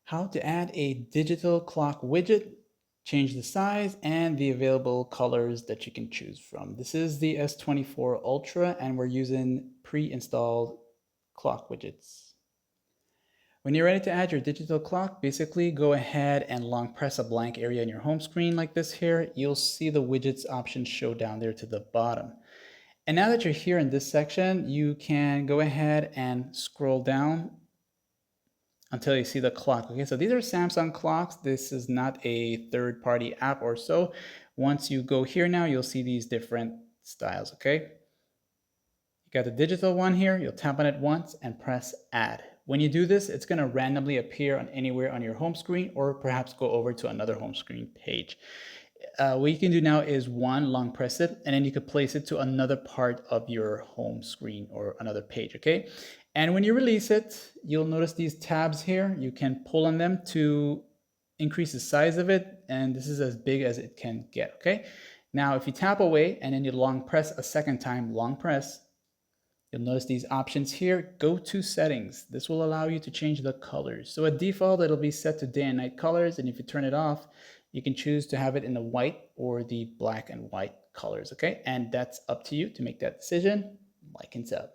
How to add a digital clock widget, change the size, and the available colors that you can choose from. This is the S24 Ultra, and we're using pre-installed clock widgets. When you're ready to add your digital clock, basically go ahead and long press a blank area in your home screen like this here. You'll see the widgets option show down there to the bottom. And now that you're here in this section, you can go ahead and scroll down until you see the clock. Okay, so these are Samsung clocks. This is not a third-party app or so. Once you go here now, you'll see these different styles, okay? You got the digital one here. You'll tap on it once and press add. When you do this, it's going to randomly appear on anywhere on your home screen or perhaps go over to another home screen page. What you can do now is long press it, and then you could place it to another part of your home screen or another page, okay? And when you release it, you'll notice these tabs here. You can pull on them to increase the size of it, and this is as big as it can get, okay? Now, if you tap away and then you long press a second time, long press, you'll notice these options here. Go to settings. This will allow you to change the colors. So at default, it'll be set to day and night colors, and if you turn it off, you can choose to have it in the white or the black and white colors, okay? And that's up to you to make that decision. Like and sub.